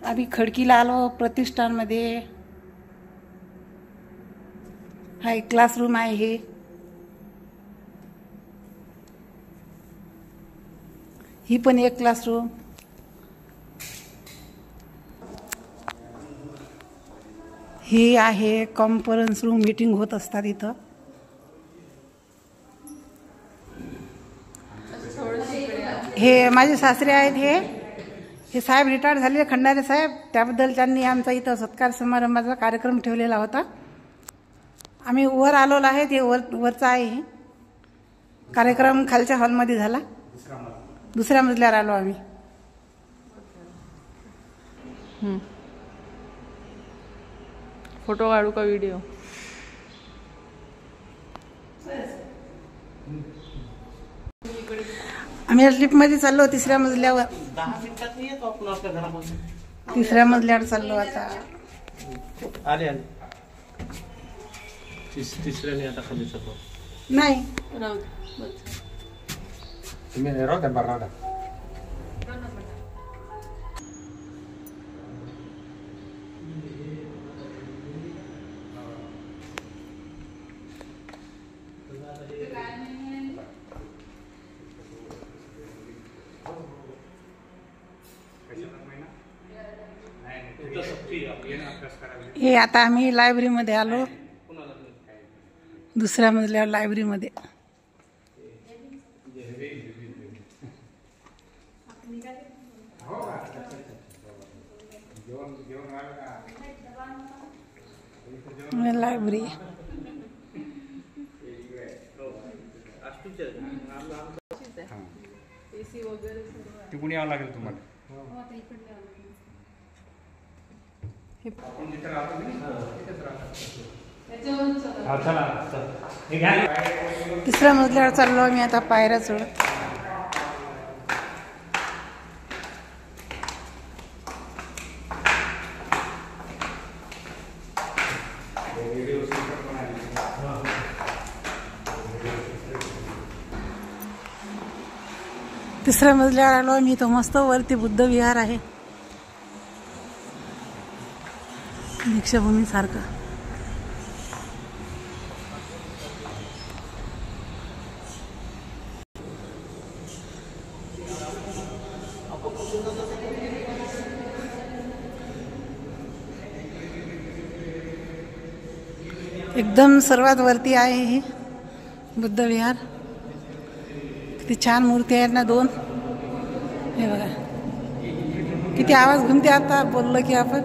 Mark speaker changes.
Speaker 1: आम्ही खडकीला आलो प्रतिष्ठानमध्ये. हा एक क्लासरूम आहे. हे ही पण एक क्लासरूम. ही आहे कॉन्फरन्स रूम. मीटिंग होत असतात इथं. हे माझे सासरे आहेत. हे साहेब रिटायर झालेले, खंडारे साहेब. त्याबद्दल त्यांनी आमचा इथं सत्कार समारंभाचा कार्यक्रम ठेवलेला होता. आम्ही वर आलेलो आहे. हे वरचा आहे. हे कार्यक्रम खालच्या हॉलमध्ये झाला. दुसऱ्या मजल्यावर आलो आम्ही.
Speaker 2: फोटो काढू का व्हिडिओ?
Speaker 1: आम्ही लिफ्टमध्ये चाललो तिसऱ्या मजल्यावर.
Speaker 3: 10 मिनिटात येतो आपण आपल्या घरामध्ये.
Speaker 1: तिसऱ्या मजल्यावर चाललो आता.
Speaker 3: आले तिसऱ्याने आता खाली चाललो.
Speaker 1: नाही
Speaker 3: तुम्ही राहू द्या बरं. राहू द्या.
Speaker 1: हे आता आम्ही लायब्ररीमध्ये आलो. दुसऱ्या मजल्यावर लायब्ररीमध्ये. लायब्ररी
Speaker 4: तिकडून यावं लागेल तुम्हाला.
Speaker 1: तिसऱ्या मजल्यावर चाललो आम्ही आता पायऱ्या चढत. तिसऱ्या मजल्यावर आलो आम्ही. तो मस्त वरती बुद्ध विहार आहे दीक्षाभूमी सारखं. एकदम सर्वात वरती आहे हे बुद्ध विहार. किती छान मूर्ती आहेत ना 2. हे बघा किती आवाज घुमते आता बोललं की आपण.